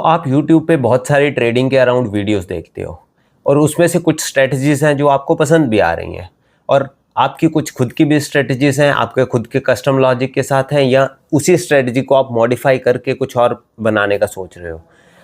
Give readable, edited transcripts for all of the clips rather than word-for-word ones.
आप YouTube पे बहुत सारी ट्रेडिंग के अराउंड वीडियोस देखते हो और उसमें से कुछ स्ट्रेटजीज हैं जो आपको पसंद भी आ रही हैं और आपकी कुछ खुद की भी स्ट्रेटजीज हैं, आपके खुद के कस्टम लॉजिक के साथ हैं, या उसी स्ट्रेटजी को आप मॉडिफाई करके कुछ और बनाने का सोच रहे हो।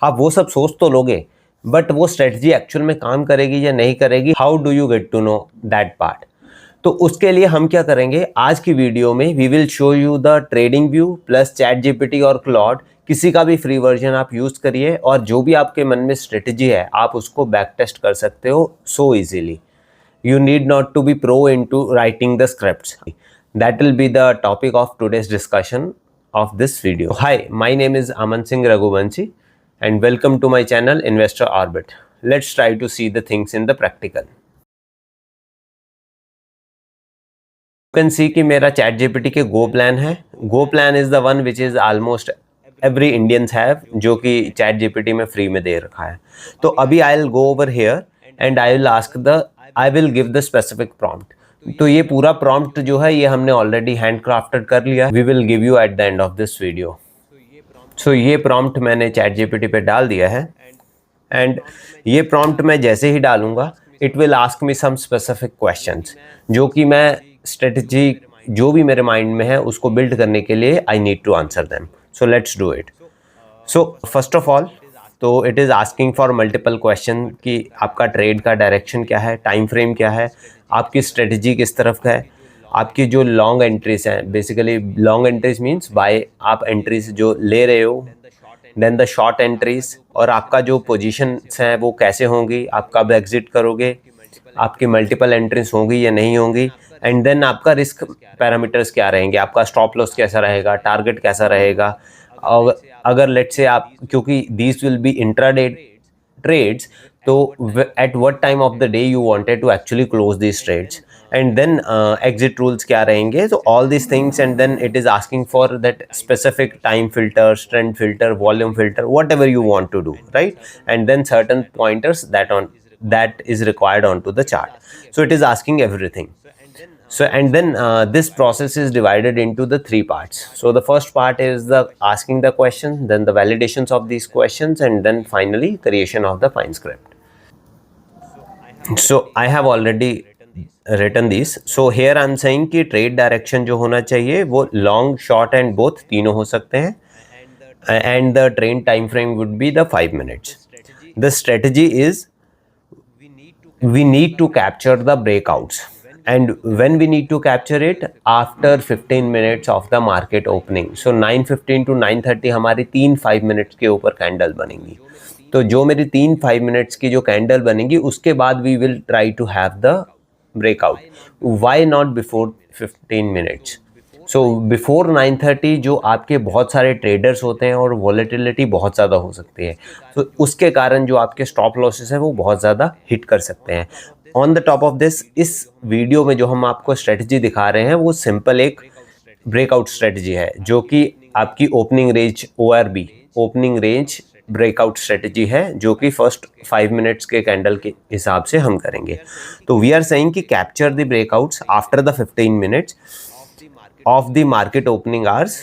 आप वो सब सोच तो लोगे, बट वो स्ट्रेटजी एक्चुअल में काम करेगी या नहीं करेगी, how do you get to know that part? तो उसके लिए हम क्या करेंगे, आज की वीडियो में we will show you the trading view plus chat GPT और क्लॉड। किसी का भी फ्री वर्जन आप यूज़ करिए और जो भी आपके मन में स्ट्रेटजी है आप उसको बैक टेस्ट कर सकते हो so easily. You need not to be pro into writing the scripts. That will be the topic of today's discussion of this video. Hi, my name is Aman Singh Raghuvanshi and welcome to my channel Investor Orbit. Let's try to see the things in the practical. You can see कि मेरा chat GPT के go plan है। Go plan is the one which is almost every Indians have, जो कि chat GPT में free में दे रखा है। तो अभी I will go over here and I will give the specific prompt. तो ये पूरा प्रॉम्प्ट जो है ये हमने ऑलरेडी हैंड क्राफ्टेड कर लिया। We will give you at the end of this video. So ये प्रॉम्प्ट मैंने चैट जीपीटी पे डाल दिया है एंड ये प्रॉम्प्ट मैं जैसे ही डालूंगा it will ask me some specific questions, जो कि मैं स्ट्रेटजी जो भी मेरे माइंड में है उसको बिल्ड करने के लिए I need to answer them. So let's do it. So first of all तो it is asking for multiple question कि आपका ट्रेड का डायरेक्शन क्या है, टाइम फ्रेम क्या है, आपकी स्ट्रेटजी किस तरफ का है, आपकी जो लॉन्ग एंट्रीज हैं, basically long entries means by आप एंट्रीज जो ले रहे हो, देन द शॉर्ट एंट्रीज, और आपका जो पोजीशंस हैं वो कैसे होंगी, आप कब एग्जिट करोगे, आपकी मल्टीपल एंट्रीज होंगी या नहीं होंगी, एंड देन आपका रिस्क पैरामीटर्स क्या रहेंगे, आपका स्टॉप लॉस कैसा रहेगा, टारगेट कैसा रहेगा। और अगर लेट्स से आप, क्योंकि these will be intraday trades, तो at what time of the day you wanted to actually close these trades, and then exit rules क्या रहेंगे। तो all these things, and then it is asking for that specific time filter, trend filter, volume filter, whatever you want to do, right, and then certain pointers that is required onto the chart. So it is asking everything. So and then this process is divided into the three parts. So the first part is the asking the question, then the validations of these questions, and then finally creation of the fine script. So I have already written these. So here I am saying कि trade direction जो होना चाहिए वो long, short and both तीनों हो सकते हैं, and the trend time frame would be the 5 minutes. The strategy is we need to capture the breakouts, and when we need to capture it after 15 minutes of the market opening. So 9:15 to 9:30 हमारी 5 minutes के ऊपर candle बनेंगी। तो जो मेरी 5 minutes की जो candle बनेगी उसके बाद we will try to have the breakout. Why not before 15 minutes? So before 9:30 जो आपके बहुत सारे ट्रेडर्स होते हैं और वॉलेटिलिटी बहुत ज़्यादा हो सकती है, तो उसके कारण जो आपके स्टॉप लॉसेस हैं वो बहुत ज़्यादा हिट कर सकते हैं। On the top of this, इस वीडियो में जो हम आपको स्ट्रेटजी दिखा रहे हैं वो सिंपल एक ब्रेकआउट स्ट्रेटजी है, जो कि आपकी opening range ORB, opening range breakout strategy है, जो कि फर्स्ट 5 मिनट्स के कैंडल के हिसाब से हम करेंगे। तो वी आर सेइंग कि capture the breakouts after the 15 minutes of the market opening hours,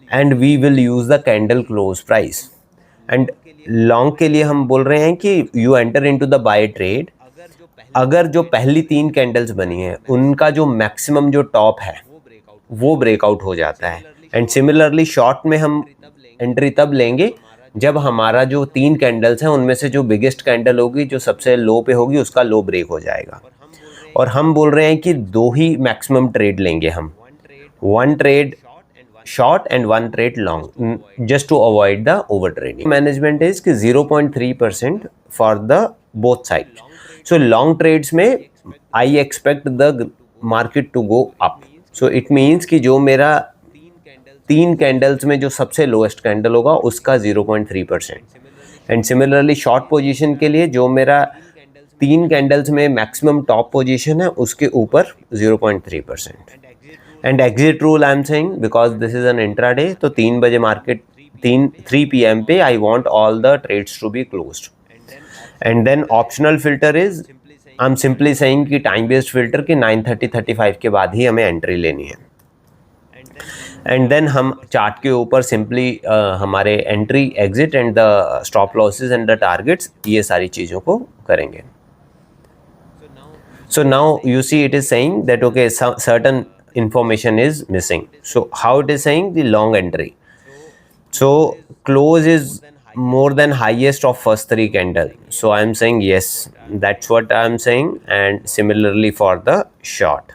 and we will use the candle close price. And long के लिए हम बोल रहे हैं कि you enter into the buy trade अगर जो पहली 3 कैंडल्स बनी है उनका जो मैक्सिमम जो टॉप है वो ब्रेकआउट हो जाता है। एंड सिमिलरली शॉर्ट में हम एंट्री तब लेंगे जब हमारा जो 3 कैंडल्स हैं उनमें से जो बिगेस्ट कैंडल होगी, जो सबसे लो पे होगी, उसका लो ब्रेक हो जाएगा। और हम बोल रहे हैं कि 2 ही मैक्सिमम ट्रेड लेंगे हम, 1 trade short and 1 trade long, just to avoid the over trading. Management is कि 0.3% for the both sides. So long trades में I expect the market to go up. So it means कि जो मेरा 3 candles में जो सबसे lowest candle होगा उसका 0.3%, एंड सिमिलरली शॉर्ट पोजीशन के लिए जो मेरा 3 कैंडल्स में मैक्सिमम टॉप पोजीशन है उसके ऊपर 0.3%। And exit rule I am saying because this is an intraday, तो 3 बजे मार्केट 3 PM पे I want all the trades to be closed. And then optional filter is I am simply saying कि time based filter कि 9:30-35 के बाद ही हमें entry लेनी है। एंड देन हम चार्ट के ऊपर सिंपली हमारे entry, exit and the stop losses and the targets, ये सारी चीज़ों को करेंगे. So now you see it is saying that okay, some certain information is missing. So how it is saying the long entry. So close is more than highest of first three candle. So I am saying yes, that's what I am saying. And similarly for the short.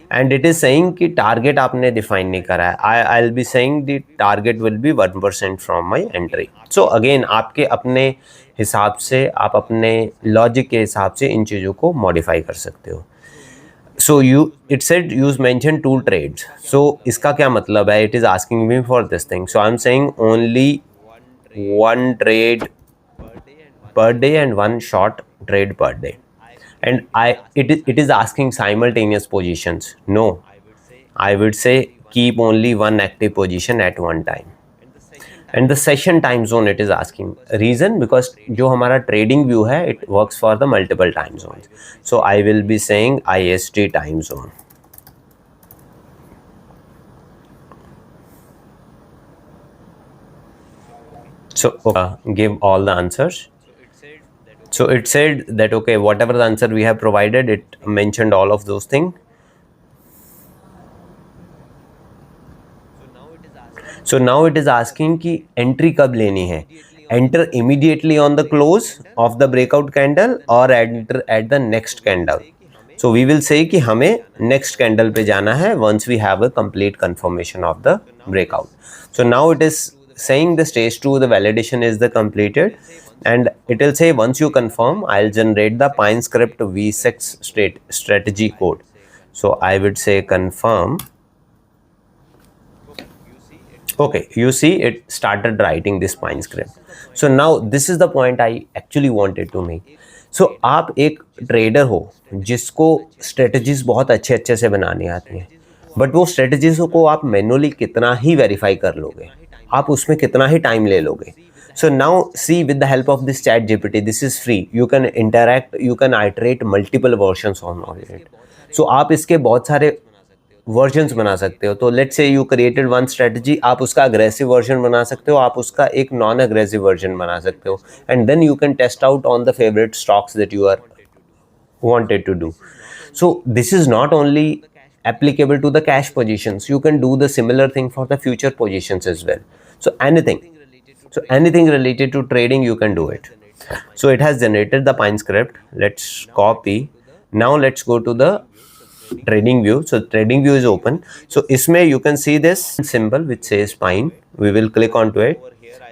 And it is saying कि target आपने define नहीं करा है. I'll be saying the target will be 1% from my entry. So again आपके अपने हिसाब से, आप अपने logic के हिसाब से इन चीज़ों को modify कर सकते हो. So it said use mention two trades. So इसका क्या मतलब है? It is asking me for this thing. So I'm saying only one trade per day and one short trade per day. And it is asking simultaneous positions. No, I would say keep only one active position at one time. And the session time zone it is asking. Reason because जो हमारा trading view है, it works for the multiple time zones. So I will be saying IST time zone. So give all the answers. So it said that okay, whatever the answer we have provided, it mentioned all of those things. So now it is asking कि entry कब लेनी है. Enter immediately on the close of the breakout candle or enter at the next candle. So we will say कि हमें next candle पे जाना है once we have a complete confirmation of the breakout. So now it is saying the stage 2, the validation is the completed, and it will say once you confirm, I'll generate the Pine script V6 strategy code. So I would say confirm. Okay, you see it started writing this Pine script. So now this is the point I actually wanted to make. So आप एक trader हो जिसको strategies बहुत अच्छे अच्छे से बनाने आती हैं, बट वो स्ट्रेटजीज को आप मैनुअली कितना ही वेरीफाई कर लोगे, आप उसमें कितना ही टाइम ले लोगे. So now see, with the help of this chat GPT, this is free, you can interact, you can iterate multiple versions on it. So आप इसके बहुत सारे वर्जन्स बना सकते हो. तो let's say you created one strategy, आप उसका अग्रेसिव वर्जन बना सकते हो, आप उसका एक नॉन अग्रेसिव वर्जन बना सकते हो, and then you can test out on the favourite stocks that you are wanted to do. So this is not only applicable to the cash positions, you can do the similar thing for the future positions as well. So anything related to trading you can do it. So it has generated the Pine script. Let's copy. Now let's go to the trading view. So trading view is open. So isme you can see this symbol which says Pine. We will click onto it.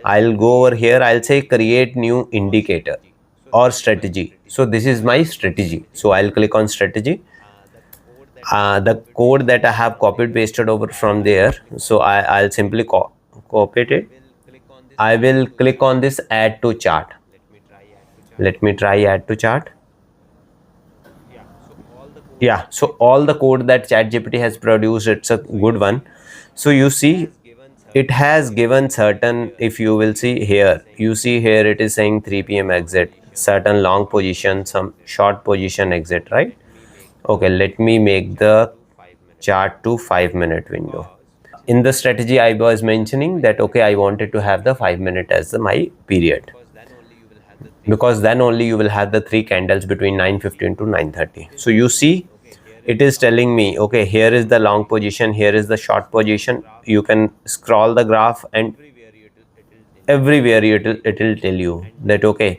I'll go over here, I'll say create new indicator or strategy. So this is my strategy. So I'll click on strategy. The code that I have copied pasted over from there, so I'll simply copy it. I will click on this add to chart. Let me try add to chart. Yeah, so all the code that ChatGPT has produced, it's a good one. So you see it has given certain, if you will see here, you see here it is saying 3 p.m. exit, certain long position, some short position exit, right? Okay, let me make the chart to 5-minute window. In the strategy I was mentioning that okay, I wanted to have the 5-minute as my period, because then only you will have the 3 candles between 9:15 to 9:30. So you see it is telling me okay, here is the long position, here is the short position. You can scroll the graph and everywhere it will tell you that okay.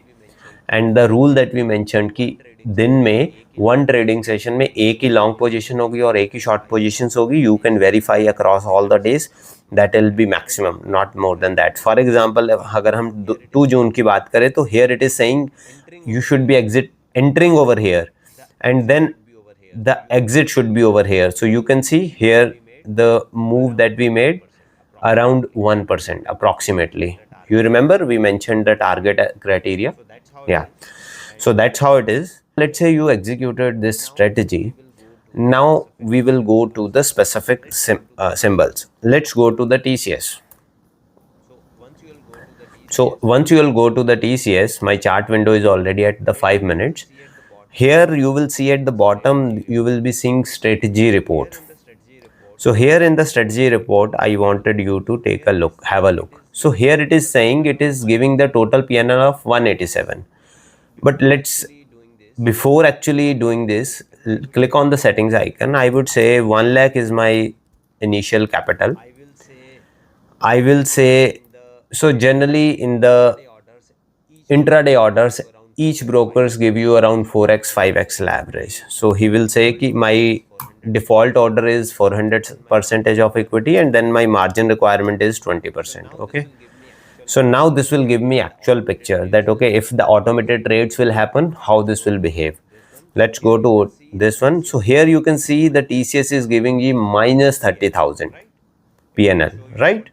And the rule that we mentioned कि दिन में one trading session में एक ही long position होगी और एक ही short positions होगी. You can verify across all the days, that will be maximum, not more than that. For example अगर हम 2 जून की बात करें तो here it is saying you should be entering over here and then the exit should be over here. So you can see here the move that we made around 1% approximately. You remember we mentioned the target criteria. Yeah, so that's how it is. Let's say you executed this strategy. Now we will go to the specific symbols. Let's go to the TCS. So once you will go to the TCS, my chart window is already at the 5 minutes. Here you will see at the bottom, you will be seeing strategy report. So here in the strategy report, I wanted you to take a look, have a look. So here it is saying it is giving the total PNL of 187. But let's, before actually doing this, click on the settings icon. I would say 1 lakh is my initial capital. I will say, so generally in the intraday orders, each brokers give you around 4x 5x average. So he will say ki my default order is 400% of equity, and then my margin requirement is 20%. Okay, so now this will give me actual picture that okay, if the automated trades will happen, how this will behave. Let's go to this one. So here you can see the TCS is giving you minus 30,000 PNL, right?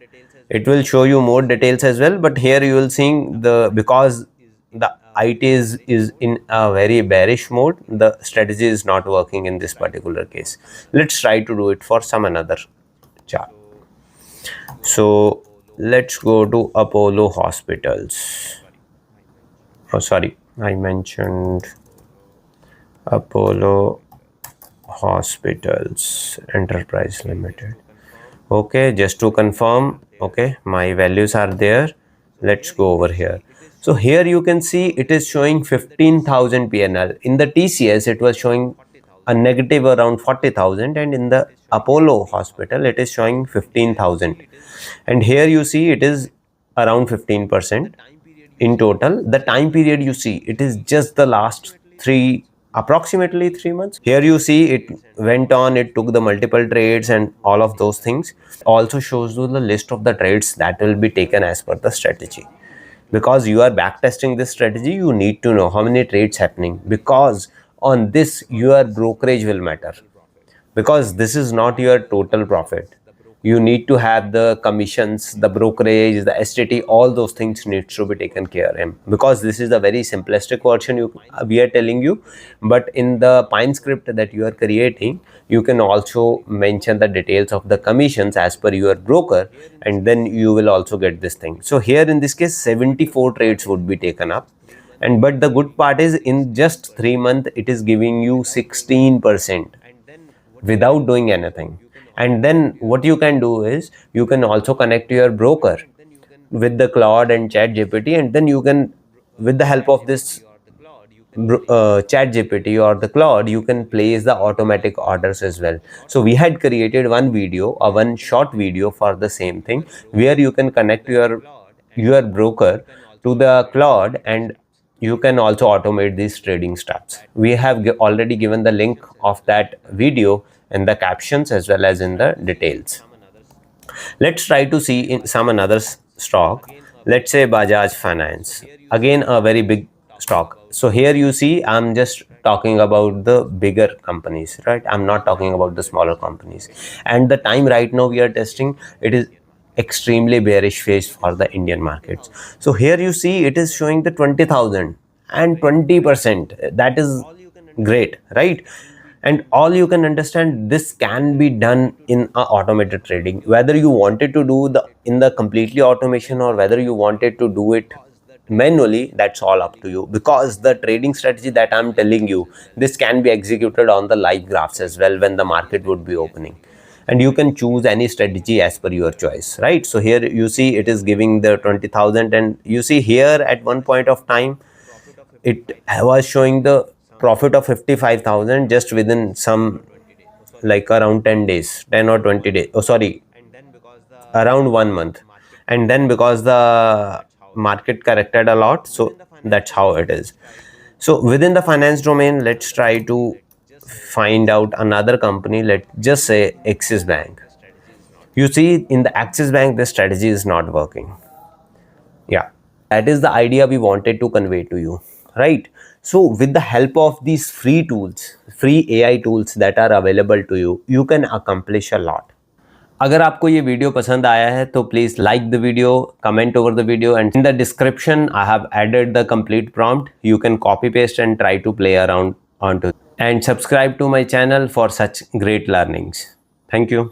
It will show you more details as well, but here you will seeing the, because the IT is in a very bearish mode, the strategy is not working in this particular case. Let's try to do it for some another chart. So let's go to Apollo Hospitals. Oh, sorry, I mentioned Apollo Hospitals Enterprise Limited. Okay, just to confirm, okay, my values are there. Let's go over here. So here you can see it is showing 15,000 PNL. In the TCS, it was showing a negative around 40,000, and in the Apollo Hospital, it is showing 15,000. And here you see it is around 15% in total. The time period you see, it is just the last approximately 3 months. Here you see it went on, it took the multiple trades and all of those things. Also shows you the list of the trades that will be taken as per the strategy. Because you are backtesting this strategy, you need to know how many trades happening, because on this your brokerage will matter, because this is not your total profit. You need to have the commissions, the brokerage, the STT, all those things needs to be taken care of, because this is the very simplistic version we are telling you. But in the Pine script that you are creating, you can also mention the details of the commissions as per your broker, and then you will also get this thing. So here in this case 74 trades would be taken up, and but the good part is in just 3 months it is giving you 16% without doing anything. And then what you can do is you can also connect your broker with the Claude and ChatGPT, and then you can, with the help of this ChatGPT or the Claude, you can place the automatic orders as well. So we had created one short video for the same thing, where you can connect your broker to the Claude, and you can also automate these trading steps. We have already given the link of that video in the captions as well as in the details. Let's try to see in some another stock. Let's say Bajaj Finance, again a very big stock. So here you see I'm just talking about the bigger companies, right? I'm not talking about the smaller companies. And the time right now we are testing, it is extremely bearish phase for the Indian markets. So here you see it is showing the 20,000 and 20%. That is great, right? And all you can understand, this can be done in a automated trading, whether you wanted to do the in the completely automation or whether you wanted to do it manually, that's all up to you. Because the trading strategy that I'm telling you, this can be executed on the live graphs as well when the market would be opening, and you can choose any strategy as per your choice, right? So here you see it is giving the 20,000, and you see here at one point of time it was showing the profit of 55,000 just within some, like around 10 days, 10 or 20 days, oh sorry, around 1 month. And then because the market corrected a lot, so that's how it is. So within the finance domain, let's try to find out another company. Let's just say Axis Bank. You see in the Axis Bank, the strategy is not working. Yeah, that is the idea we wanted to convey to you, right? So with the help of these free tools, free AI tools that are available to you, you can accomplish a lot. अगर आपको ये video पसंद आया है तो please like the video, comment over the video, and in the description I have added the complete prompt. You can copy paste and try to play around onto, and subscribe to my channel for such great learnings. Thank you.